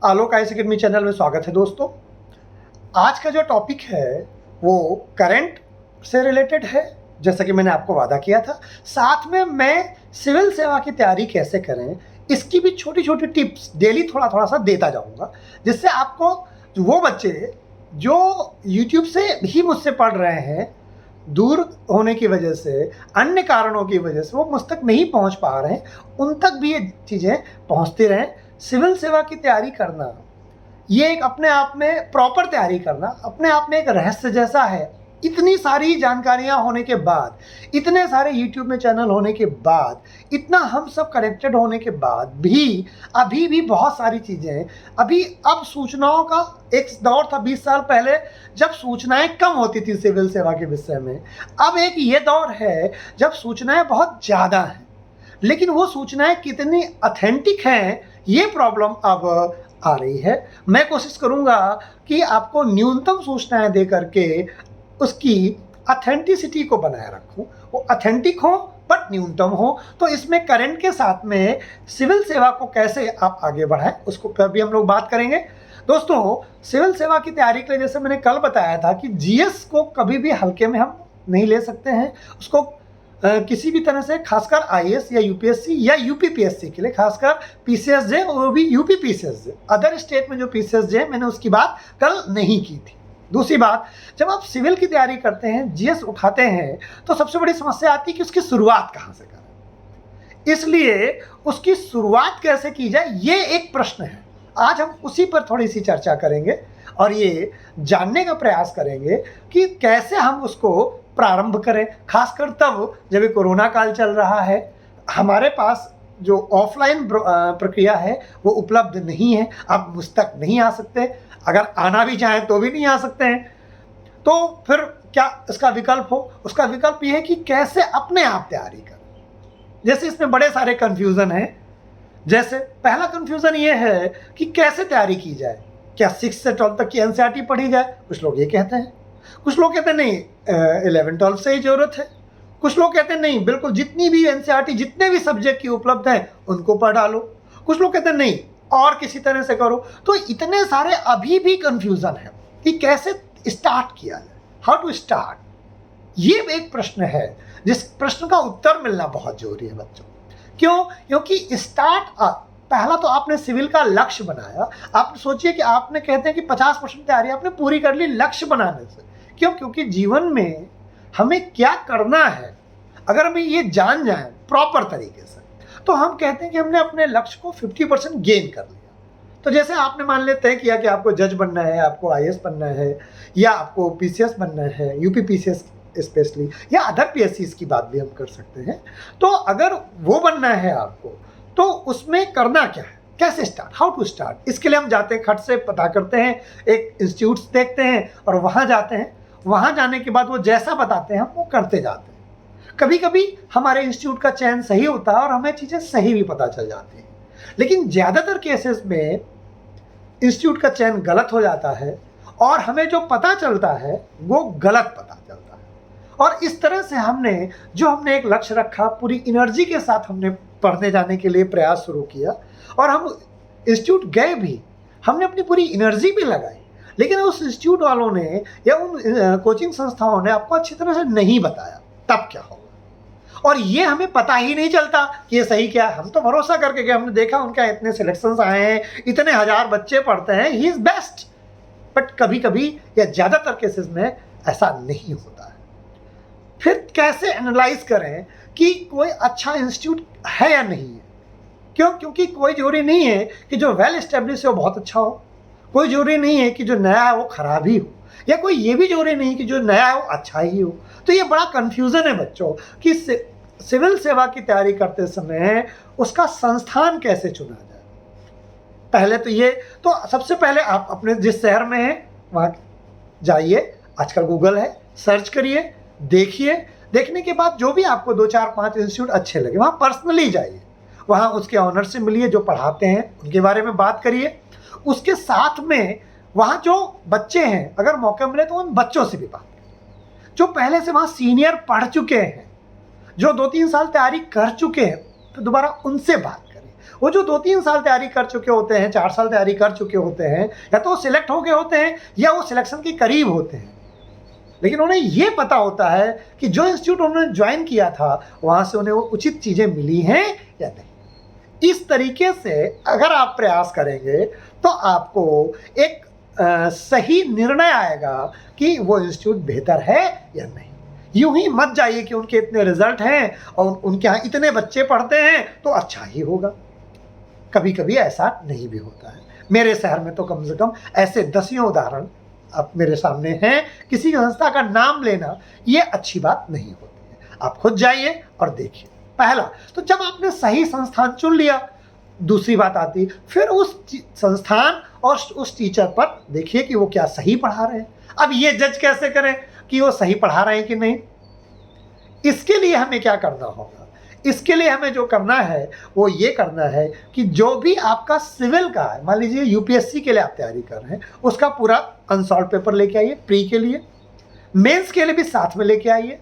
आलोक IAS academy channel में स्वागत है दोस्तों। आज का जो टॉपिक है वो करंट से रिलेटेड है, जैसा कि मैंने आपको वादा किया था। साथ में मैं सिविल सेवा की तैयारी कैसे करें इसकी भी छोटी छोटी टिप्स डेली थोड़ा थोड़ा सा देता जाऊंगा, जिससे आपको वो बच्चे जो यूट्यूब से भी मुझसे पढ़ रहे हैं, दूर होने की वजह से, अन्य कारणों की वजह से वो मुझ तक नहीं पहुंच पा रहे हैं, उन तक भी ये चीज़ें पहुंचती रहें। सिविल सेवा की तैयारी करना ये एक अपने आप में प्रॉपर तैयारी करना अपने आप में एक रहस्य जैसा है। इतनी सारी जानकारियां होने के बाद, इतने सारे यूट्यूब में चैनल होने के बाद, इतना हम सब कनेक्टेड होने के बाद भी अभी भी बहुत सारी चीज़ें अब सूचनाओं का एक दौर था 20 साल पहले जब सूचनाएं कम होती थी सिविल सेवा के विषय में। अब एक ये दौर है जब सूचनाएं बहुत ज़्यादा हैं, लेकिन वो सूचनाएं कितनी ऑथेंटिक हैं ये प्रॉब्लम अब आ रही है। मैं कोशिश करूंगा कि आपको न्यूनतम सूचनाएं दे करके उसकी ऑथेंटिसिटी को बनाए रखूं, वो ऑथेंटिक हो बट न्यूनतम हो। तो इसमें करंट के साथ में सिविल सेवा को कैसे आप आगे बढ़ाएं उसको पर भी हम लोग बात करेंगे। दोस्तों, सिविल सेवा की तैयारी के लिए जैसे मैंने कल बताया था कि जीएस को कभी भी हल्के में हम नहीं ले सकते हैं। उसको किसी भी तरह से, खासकर आईएएस या यूपीएससी या यूपीपीएससी के लिए, खासकर पीसीएसजे और वो भी यूपी पीसीएसजे, अदर स्टेट में जो पीसीएसजे मैंने उसकी बात कल नहीं की थी। दूसरी बात, जब आप सिविल की तैयारी करते हैं, जीएस उठाते हैं, तो सबसे बड़ी समस्या आती है कि उसकी शुरुआत कहाँ से करें। इसलिए उसकी शुरुआत कैसे की जाए ये एक प्रश्न है। आज हम उसी पर थोड़ी सी चर्चा करेंगे और ये जानने का प्रयास करेंगे कि कैसे हम उसको प्रारंभ करें, खासकर तब जब ये कोरोना काल चल रहा है। हमारे पास जो ऑफलाइन प्रक्रिया है वो उपलब्ध नहीं है, आप मुझ तक नहीं आ सकते, अगर आना भी चाहें तो भी नहीं आ सकते हैं। तो फिर क्या इसका विकल्प हो? उसका विकल्प ये है कि कैसे अपने आप तैयारी करें। जैसे इसमें बड़े सारे कन्फ्यूज़न हैं। जैसे पहला कन्फ्यूज़न ये है कि कैसे तैयारी की जाए, क्या 6 से 12 तक की एनसीईआरटी पढ़ी जाए? कुछ लोग ये कहते हैं। कुछ लोग कहते हैं नहीं, 11-12 से ही ज़रूरत है। कुछ लोग कहते हैं नहीं, बिल्कुल जितनी भी एनसीईआरटी जितने भी सब्जेक्ट की उपलब्ध हैं उनको पढ़ डालो। कुछ लोग कहते हैं नहीं, और किसी तरह से करो। तो इतने सारे अभी भी कन्फ्यूज़न है कि कैसे स्टार्ट किया जाए, हाउ टू स्टार्ट। ये एक प्रश्न है जिस प्रश्न का उत्तर मिलना बहुत जरूरी है बच्चों। क्यों? क्योंकि पहला तो आपने सिविल का लक्ष्य बनाया। आप सोचिए कि आपने कहते हैं कि 50% तैयारी आपने पूरी कर ली लक्ष्य बनाने से। क्यों? क्योंकि जीवन में हमें क्या करना है अगर हम ये जान जाएं प्रॉपर तरीके से, तो हम कहते हैं कि हमने अपने लक्ष्य को 50% गेन कर लिया। तो जैसे आपने मान लेते हैं किया कि आपको जज बनना है, आपको आईएएस बनना है, या आपको पीसीएस बनना है, यूपी पीसीएस स्पेशली, या अदर पीएससीज की बात भी हम कर सकते हैं। तो अगर वो बनना है आपको, तो उसमें करना क्या है, कैसे स्टार्ट, हाउ टू स्टार्ट। इसके लिए हम जाते हैं, खट से पता करते हैं, एक इंस्टीट्यूट्स देखते हैं और वहाँ जाते हैं। वहाँ जाने के बाद वो जैसा बताते हैं हम वो करते जाते हैं। कभी कभी हमारे इंस्टीट्यूट का चयन सही होता है और हमें चीज़ें सही भी पता चल जाती हैं, लेकिन ज़्यादातर केसेस में इंस्टीट्यूट का चयन गलत हो जाता है और हमें जो पता चलता है वो गलत पता चलता है। और इस तरह से हमने एक लक्ष्य रखा, पूरी एनर्जी के साथ हमने पढ़ने जाने के लिए प्रयास शुरू किया और हम इंस्टीट्यूट गए भी, हमने अपनी पूरी एनर्जी भी लगाई, लेकिन उस इंस्टीट्यूट वालों ने या उन कोचिंग संस्थाओं ने आपको अच्छी तरह से नहीं बताया तब क्या होगा। और ये हमें पता ही नहीं चलता कि ये सही क्या है। हम तो भरोसा करके गए, हमने देखा उनका इतने सिलेक्शंस आए हैं, इतने हजार बच्चे पढ़ते हैं, ही इज़ बेस्ट। बट कभी कभी या ज़्यादातर केसेस में ऐसा नहीं होता है। फिर कैसे एनालाइज करें कि कोई अच्छा इंस्टीट्यूट है या नहीं है। क्यों? क्योंकि कोई जरूरी नहीं है कि जो वेल एस्टेब्लिश है वो बहुत अच्छा हो, कोई जरूरी नहीं है कि जो नया है वो खराब ही हो, या कोई ये भी जरूरी नहीं कि जो नया है वो अच्छा ही हो। तो ये बड़ा कन्फ्यूज़न है बच्चों कि सिविल सेवा की तैयारी करते समय उसका संस्थान कैसे चुना जाए। पहले तो ये, तो सबसे पहले आप अपने जिस शहर में हैं वहाँ जाइए, आजकल गूगल है, सर्च करिए, देखिए। देखने के बाद जो भी आपको 2-4-5 इंस्टीट्यूट अच्छे लगे वहाँ पर्सनली जाइए, वहाँ उसके ऑनर से मिलिए जो पढ़ाते हैं, उनके बारे में बात करिए। उसके साथ में वहाँ जो बच्चे हैं, अगर मौका मिले तो उन बच्चों से भी बात करिए जो पहले से वहाँ सीनियर पढ़ चुके हैं, जो 2-3 साल तैयारी कर चुके हैं, तो दोबारा उनसे बात करें। वो जो 2-3 साल तैयारी कर चुके होते हैं, 4 साल तैयारी कर चुके होते हैं, या तो वो सिलेक्ट हो गए होते हैं या वो सिलेक्शन के करीब होते हैं, लेकिन उन्हें ये पता होता है कि जो इंस्टीट्यूट उन्होंने ज्वाइन किया था वहाँ से उन्हें वो उचित चीज़ें मिली हैं या नहीं। इस तरीके से अगर आप प्रयास करेंगे तो आपको एक सही निर्णय आएगा कि वो इंस्टीट्यूट बेहतर है या नहीं। यूं ही मत जाइए कि उनके इतने रिजल्ट हैं और उनके यहाँ इतने बच्चे पढ़ते हैं तो अच्छा ही होगा। कभी कभी ऐसा नहीं भी होता है। मेरे शहर में तो कम से कम ऐसे दसियों उदाहरण अब मेरे सामने हैं। किसी संस्था का नाम लेना ये अच्छी बात नहीं होती है। आप खुद जाइए और देखिए। पहला तो जब आपने सही संस्थान चुन लिया, दूसरी बात आती फिर उस संस्थान और उस टीचर पर देखिए कि वो क्या सही पढ़ा रहे हैं। अब ये जज कैसे करें कि वो सही पढ़ा रहे हैं कि नहीं? इसके लिए हमें क्या करना होगा? इसके लिए हमें जो करना है वो ये करना है कि जो भी आपका सिविल का है, मान लीजिए यूपीएससी के लिए आप तैयारी कर रहे हैं, उसका पूरा अनसॉल्व पेपर लेके आइए। प्री के लिए, मेंस के लिए भी साथ में लेके आइए।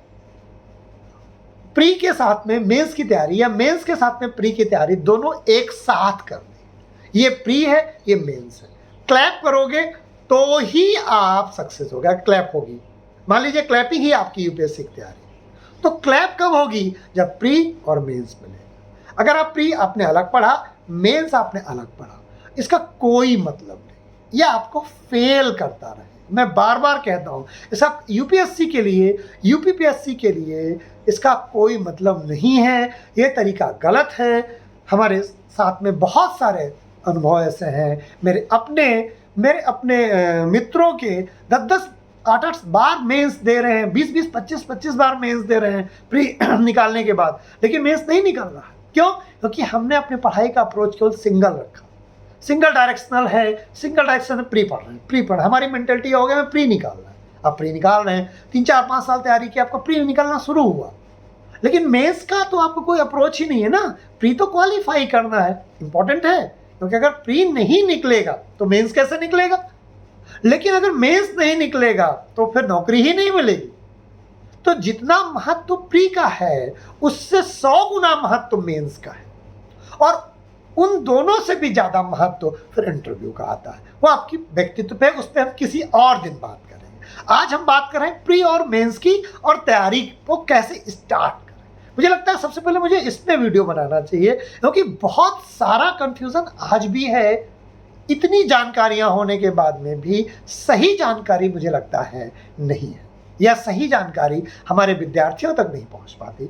प्री के साथ में मेंस की तैयारी या मेंस के साथ में प्री की तैयारी दोनों एक साथ कर लें। ये प्री है, ये मेंस है। क्लैप करोगे तो ही आप सक्सेस होगा, क्लैप होगी। मान लीजिए क्लैपिंग ही आपकी यूपीएससी की तैयारी, तो क्लैप कब होगी? जब प्री और मेंस मिलेगा। अगर आप प्री आपने अलग पढ़ा, मेंस आपने अलग पढ़ा, इसका कोई मतलब नहीं। ये आपको फेल करता रहे। मैं बार बार कहता हूँ, इसका यूपीएससी के लिए, यूपीपीएससी के लिए इसका कोई मतलब नहीं है। ये तरीका गलत है। हमारे साथ में बहुत सारे अनुभव ऐसे हैं। मेरे अपने मित्रों के 10-10 8-8 बार मेंस दे रहे हैं, 20-20 25-25 बार मेंस दे रहे हैं प्री निकालने के बाद, लेकिन मेंस नहीं निकल रहा। क्यों? क्योंकि हमने अपने पढ़ाई का अप्रोच केवल सिंगल रखा। सिंगल डायरेक्शनल है, सिंगल डायरेक्शन में प्री पढ़ रहे हैं, प्री पढ़, हमारी मेंटेलिटी हो गया मैं प्री निकालना है। अब प्री निकाल रहे हैं, 3-4-5 साल तैयारी की, आपका प्री निकलना शुरू हुआ, लेकिन मेंस का तो आपको कोई अप्रोच ही नहीं है ना। प्री तो क्वालिफाई करना है, इंपॉर्टेंट है, क्योंकि अगर प्री नहीं निकलेगा तो मेंस कैसे निकलेगा? लेकिन अगर मेंस नहीं निकलेगा तो फिर नौकरी ही नहीं मिलेगी। तो जितना महत्व प्री का है उससे 100 गुना महत्व मेंस का है, और उन दोनों से भी ज्यादा महत्व फिर इंटरव्यू का आता है। वो आपकी व्यक्तित्व पे, उस पर हम किसी और दिन बात करेंगे। आज हम बात कर रहे हैं प्री और मेंस की, और तैयारी को कैसे स्टार्ट करें। मुझे लगता है सबसे पहले मुझे इस पे वीडियो बनाना चाहिए, क्योंकि बहुत सारा कंफ्यूजन आज भी है। इतनी जानकारियां होने के बाद में भी सही जानकारी मुझे लगता है नहीं है, या सही जानकारी हमारे विद्यार्थियों तक नहीं पहुंच पाती।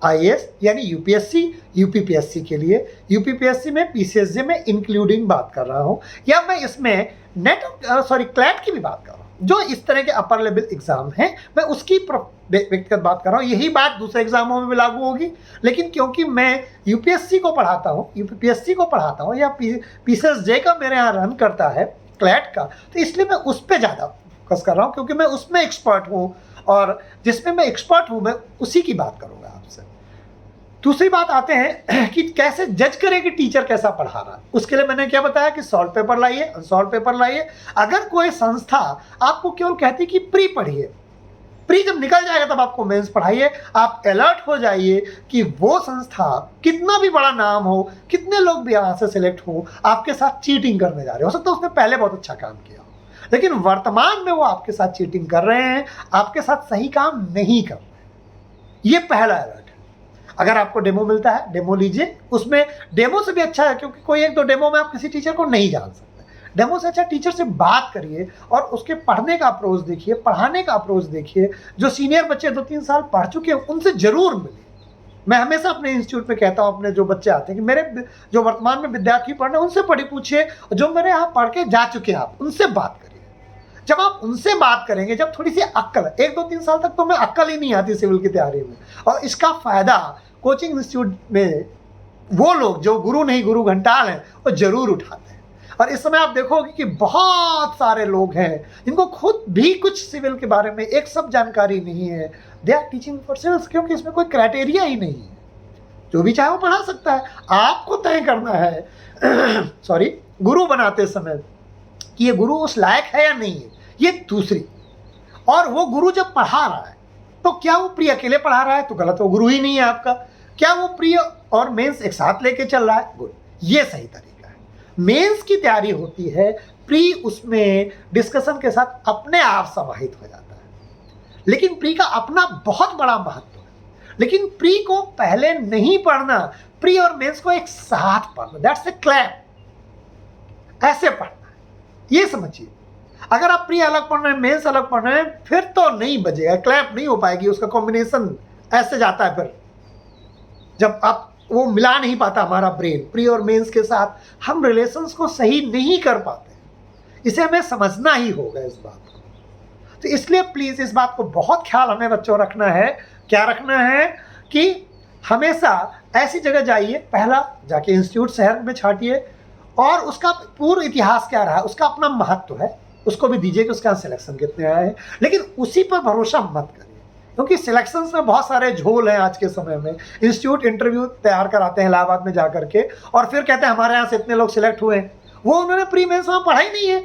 आईएएस यानी यूपीएससी, यूपीपीएससी के लिए, यूपीपीएससी में पीसीएसजे में इंक्लूडिंग बात कर रहा हूं, या मैं इसमें क्लैट की भी बात कर रहा हूं। जो इस तरह के अपर लेवल एग्जाम हैं, मैं उसकी व्यक्तिगत बात कर रहा हूँ। यही बात दूसरे एग्जामों में भी लागू होगी, लेकिन क्योंकि मैं यूपीएससी को पढ़ाता हूँ, यूपीपीएससी को पढ़ाता हूँ, या पीसीएसजे का मेरे यहाँ रन करता है, क्लैट का, तो इसलिए मैं उस पर ज़्यादा फोकस कर रहा हूँ, क्योंकि मैं उसमें एक्सपर्ट हूँ, और जिसमें मैं एक्सपर्ट हूँ मैं उसी की बात करूँगा आपसे। दूसरी बात आते हैं कि कैसे जज करें कि टीचर कैसा पढ़ा रहा है। उसके लिए मैंने क्या बताया कि सॉल्व पेपर लाइए, अनसॉल्व पेपर लाइए। अगर कोई संस्था आपको केवल कहती कि प्री पढ़िए, प्री जब निकल जाएगा तब आपको मेंस पढ़ाइए, आप अलर्ट हो जाइए कि वो संस्था कितना भी बड़ा नाम हो, कितने लोग भी यहाँ से सिलेक्ट हो, आपके साथ चीटिंग करने जा रहे हो सकता है उसने पहले बहुत अच्छा काम किया हो, लेकिन वर्तमान में वो आपके साथ चीटिंग कर रहे हैं, आपके साथ सही काम नहीं कर रहे। ये पहला अलर्ट है। अगर आपको डेमो मिलता है, डेमो लीजिए। उसमें डेमो से भी अच्छा है, क्योंकि कोई एक दो डेमो में आप किसी टीचर को नहीं जान सकते। डेमो से अच्छा टीचर से बात करिए और उसके पढ़ने का अप्रोच देखिए, पढ़ाने का अप्रोच देखिए। जो सीनियर बच्चे 2-3 साल पढ़ चुके हैं उनसे जरूर मिलिए। मैं हमेशा अपने इंस्टीट्यूट में कहता हूँ, अपने जो बच्चे आते हैं कि मेरे जो वर्तमान में विद्यार्थी पढ़ रहे हैं उनसे पढ़ी पूछिए, जो मेरे यहाँ पढ़ के जा चुके हैं आप उनसे बात करिए। जब आप उनसे बात करेंगे, जब थोड़ी सी अक्ल, 1-2-3 साल तक तो मैं अक्ल ही नहीं आती सिविल की तैयारी में, और इसका फायदा कोचिंग इंस्टीट्यूट में वो लोग जो गुरु नहीं गुरु घंटाल हैं वो जरूर उठाते हैं। और इस समय आप देखोगे कि बहुत सारे लोग हैं जिनको खुद भी कुछ सिविल के बारे में एक सब जानकारी नहीं है। They are teaching for civils, क्योंकि इसमें कोई क्राइटेरिया ही नहीं है, जो भी चाहे वो पढ़ा सकता है। आपको तय करना है गुरु बनाते समय कि ये गुरु उस लायक है या नहीं है, ये दूसरी। और वो गुरु जब पढ़ा रहा है तो क्या वो प्री अकेले पढ़ा रहा है तो गलत, वो गुरु ही नहीं है आपका। क्या वो प्री और मेंस एक साथ लेके चल रहा है, गुड। ये सही तरीका है। मेंस की तैयारी होती है, प्री उसमें डिस्कशन के साथ अपने आप समाहित हो जाता है, लेकिन प्री का अपना बहुत बड़ा महत्व है। लेकिन प्री को पहले नहीं पढ़ना, प्री और मेंस को एक साथ पढ़ना, दैट्स ए क्लैप, ऐसे पढ़ना है, ये समझिए। अगर आप प्री अलग पढ़ रहे हैं, मेंस अलग पढ़ रहे हैं, फिर तो नहीं बजेगा, क्लैप नहीं हो पाएगी, उसका कॉम्बिनेशन ऐसे जाता है। फिर जब आप वो मिला नहीं पाता हमारा ब्रेन, प्री और मेंस के साथ हम रिलेशंस को सही नहीं कर पाते। इसे हमें समझना ही होगा इस बात को। तो इसलिए प्लीज इस बात को बहुत ख्याल हमें बच्चों रखना है। क्या रखना है कि हमेशा ऐसी जगह जाइए, पहला जाके इंस्टीट्यूट शहर में छाटिए, और उसका पूर्व इतिहास क्या रहा, उसका अपना महत्व है, उसको भी दीजिए कि उसका सिलेक्शन कितने आए हैं। लेकिन उसी पर भरोसा मत करिए, क्योंकि सिलेक्शंस में बहुत सारे झोल हैं आज के समय में। इंस्टीट्यूट इंटरव्यू तैयार कराते हैं इलाहाबाद में जा करके, और फिर कहते हैं हमारे यहाँ से इतने लोग सिलेक्ट हुए हैं, वो उन्होंने प्री मेंस में पढ़ा ही नहीं है,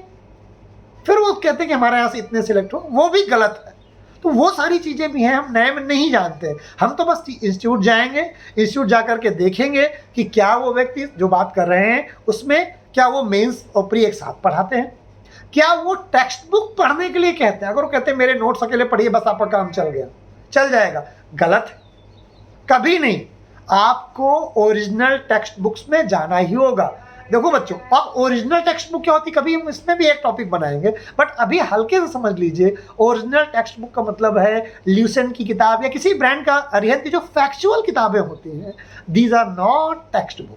फिर वो कहते हैं कि हमारे यहाँ से इतने सिलेक्ट हो, वो भी गलत है। तो वो सारी चीज़ें भी हैं, हम नए में नहीं जानते। हम तो बस इंस्टीट्यूट जाएंगे, इंस्टीट्यूट जा करके देखेंगे कि क्या वो व्यक्ति जो बात कर रहे हैं उसमें क्या वो मेंस और प्री एक साथ पढ़ाते हैं, क्या वो टेक्स्ट बुक पढ़ने के लिए कहते हैं। अगर वो कहते हैं मेरे नोट्स अकेले पढ़िए बस आपका काम चल जाएगा, गलत है, कभी नहीं। आपको ओरिजिनल टेक्स्ट बुक्स में जाना ही होगा। देखो बच्चों, अब ओरिजिनल टेक्स्ट बुक क्या होती है, कभी हम इसमें भी एक टॉपिक बनाएंगे, बट अभी हल्के से समझ लीजिए। ओरिजिनल टेक्स्ट बुक का मतलब है ल्यूसेंट की किताब या किसी ब्रांड का अरिहंत की जो फैक्चुअल किताबें होती हैं, these are not textbook.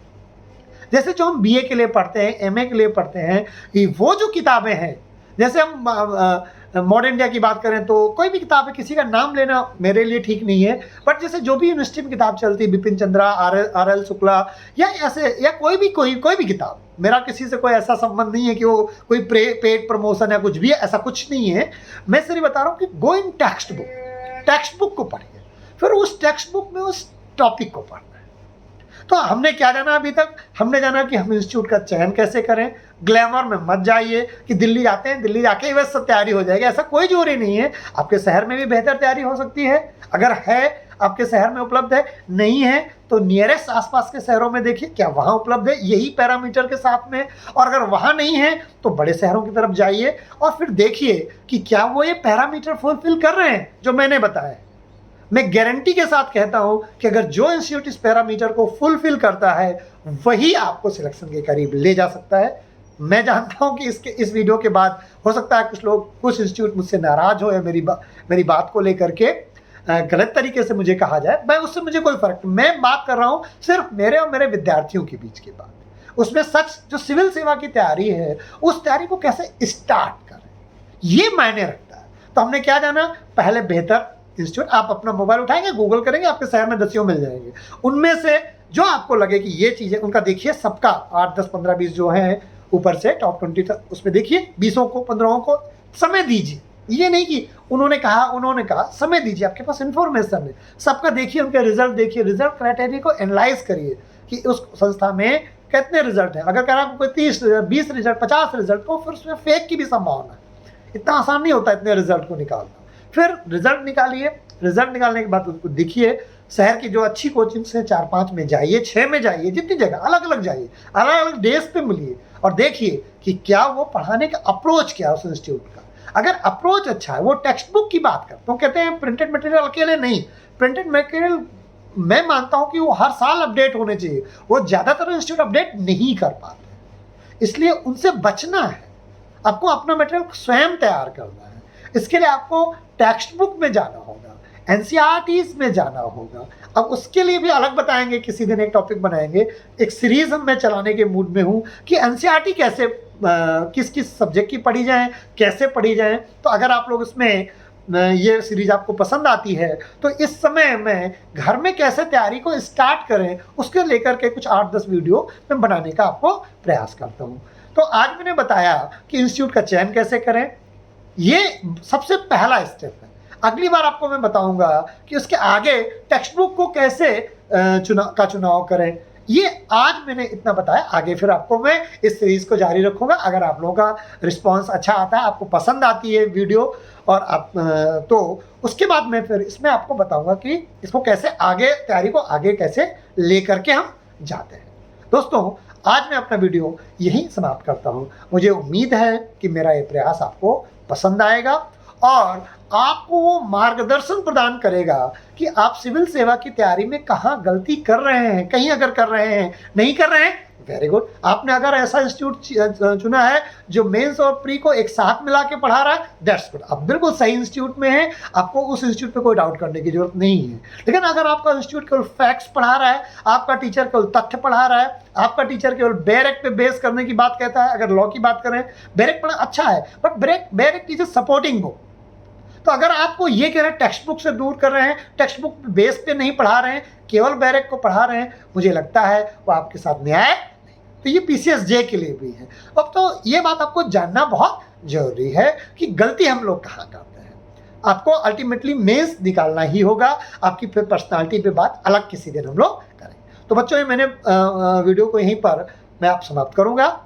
जैसे जो हम बीए के लिए पढ़ते हैं, एमए के लिए पढ़ते हैं, कि वो जो किताबें हैं, जैसे हम मॉडर्न इंडिया की बात करें तो कोई भी किताब है, किसी का नाम लेना मेरे लिए ठीक नहीं है, बट जैसे जो भी यूनिवर्सिटी में किताब चलती है, बिपिन चंद्रा, आर एल शुक्ला, या ऐसे, या कोई भी किताब, मेरा किसी से कोई ऐसा संबंध नहीं है कि वो कोई पेड प्रमोशन या कुछ भी है, ऐसा कुछ नहीं है। मैं सिर्फ बता रहा हूँ कि गो इन टेक्स्ट बुक को पढ़िए, फिर उस टेक्स्ट बुक में उस टॉपिक को पढ़ना है। तो हमने क्या जाना अभी तक, हमने जाना कि हम इंस्टीट्यूट का चयन कैसे करें। ग्लैमर में मत जाइए कि दिल्ली जाते हैं, दिल्ली जाके ही बस सब तैयारी हो जाएगी, ऐसा कोई जरूरी नहीं है। आपके शहर में भी बेहतर तैयारी हो सकती है, अगर है आपके शहर में उपलब्ध है, नहीं है तो नियरेस्ट आसपास के शहरों में देखिए क्या वहाँ उपलब्ध है यही पैरामीटर के साथ में, और अगर वहाँ नहीं है तो बड़े शहरों की तरफ जाइए और फिर देखिए कि क्या वो ये पैरामीटर फुलफिल कर रहे हैं जो मैंने बताया। मैं गारंटी के साथ कहता हूं कि अगर जो इंस्टीट्यूट इस पैरामीटर को फुलफिल करता है वही आपको सिलेक्शन के करीब ले जा सकता है। मैं जानता हूं कि इस वीडियो के बाद हो सकता है कुछ इंस्टीट्यूट मुझसे नाराज हो या मेरी बात को लेकर के गलत तरीके से मुझे कहा जाए, मैं उससे मुझे कोई फर्क नहीं। मैं बात कर रहा हूं सिर्फ मेरे और मेरे विद्यार्थियों के बीच की बात। उसमें सच जो सिविल सेवा की तैयारी है, उस तैयारी को कैसे स्टार्ट करें, ये मायने रखता है। तो हमने क्या जाना, पहले बेहतर इंस्टीट्यूट, आप अपना मोबाइल उठाएंगे, गूगल करेंगे, आपके शहर में 10 मिल जाएंगे। उनमें से जो आपको लगे कि ये चीज़ें, उनका देखिए सबका 8, 10, 15, 20 जो हैं ऊपर से टॉप 20 तक, उसमें देखिए 20 को 15 को समय दीजिए। ये नहीं कि उन्होंने कहा, समय दीजिए, आपके पास इन्फॉर्मेशन है, सबका देखिए, उनके रिजल्ट देखिए, रिजल्ट क्राइटेरिया को एनालाइज करिए कि उस संस्था में कितने रिजल्ट हैं। अगर कह रहा कोई 30 रिजल्ट, 20 रिजल्ट, 50 रिजल्ट, तो फिर उसमें फेक की भी संभावना है। इतना आसान नहीं होता इतने रिजल्ट को निकालना। फिर रिजल्ट निकालिए, रिजल्ट निकालने के बाद उसको देखिए, शहर की जो अच्छी कोचिंग से 4-5 में जाइए, 6 में जाइए, जितनी जगह अलग अलग जाइए, अलग अलग डेज पे मिलिए और देखिए कि क्या वो पढ़ाने का अप्रोच क्या है उस इंस्टीट्यूट का। अगर अप्रोच अच्छा है, वो टेक्स्ट बुक की बात कर, तो कहते हैं प्रिंटेड मटेरियल अकेले नहीं, प्रिंटेड मटेरियल मैं मानता हूं कि वो हर साल अपडेट होने चाहिए, वो ज़्यादातर इंस्टीट्यूट अपडेट नहीं कर पाते, इसलिए उनसे बचना है। आपको अपना मटेरियल स्वयं तैयार करना है। इसके लिए आपको टेक्स्ट बुक में जाना होगा, एनसीईआरटीज में जाना होगा। अब उसके लिए भी अलग बताएंगे, किसी दिन एक टॉपिक बनाएंगे, एक सीरीज मैं चलाने के मूड में हूँ कि एनसीईआरटी कैसे किस किस सब्जेक्ट की पढ़ी जाए, कैसे पढ़ी जाए। तो अगर आप लोग इसमें ये सीरीज आपको पसंद आती है तो इस समय मैं घर में कैसे तैयारी को स्टार्ट करें उसके लेकर के कुछ 8-10 वीडियो मैं बनाने का आपको प्रयास करता हूँ। तो आज मैंने बताया कि इंस्टीट्यूट का चयन कैसे करें, ये सबसे पहला स्टेप है। अगली बार आपको मैं बताऊंगा कि उसके आगे टेक्स्ट बुक को कैसे चुनाव करें। ये आज मैंने इतना बताया, आगे फिर आपको मैं इस सीरीज को जारी रखूंगा। अगर आप लोगों का रिस्पांस अच्छा आता है, आपको पसंद आती है वीडियो, और आप तो उसके बाद मैं फिर इसमें आपको बताऊंगा कि इसको कैसे आगे, तैयारी को आगे कैसे लेकर के हम जाते हैं। दोस्तों, आज मैं अपना वीडियो यहीं समाप्त करता हूँ। मुझे उम्मीद है कि मेरा ये प्रयास आपको पसंद आएगा और आपको वो मार्गदर्शन प्रदान करेगा कि आप सिविल सेवा की तैयारी में कहाँ गलती कर रहे हैं। कहीं अगर कर रहे हैं, नहीं कर रहे हैं, वेरी गुड। आपने अगर ऐसा इंस्टीट्यूट चुना है जो मेंस और प्री को एक साथ मिला के पढ़ा रहा है, दैट्स गुड। आप बिल्कुल सही इंस्टीट्यूट में हैं, आपको उस इंस्टीट्यूट पे कोई डाउट करने की जरूरत नहीं है। लेकिन अगर आपका इंस्टीट्यूट केवल फैक्ट्स पढ़ा रहा है, आपका टीचर केवल तथ्य पढ़ा रहा है, आपका टीचर केवल बैरक पे बेस करने की बात कहता है, अगर लॉ की बात करें बैरक पढ़ना अच्छा है, but barrack teacher supporting book. तो अगर आपको ये कह रहे हैं टेक्स्ट बुक से दूर कर रहे हैं, टेक्स्ट बुक बेस पे नहीं पढ़ा रहे हैं, केवल बैरक को पढ़ा रहे हैं, मुझे लगता है वो आपके साथ न्याय। तो ये PCSJ के लिए भी है। अब तो ये बात आपको जानना बहुत जरूरी है कि गलती हम लोग कहाँ करते हैं। आपको अल्टीमेटली मेंस निकालना ही होगा, आपकी फिर पर्सनालिटी पे बात अलग किसी दिन हम लोग करेंगे। तो बच्चों, मैंने वीडियो को यहीं पर मैं आप समाप्त करूंगा।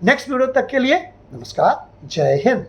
नेक्स्ट वीडियो तक के लिए नमस्कार, जय हिंद।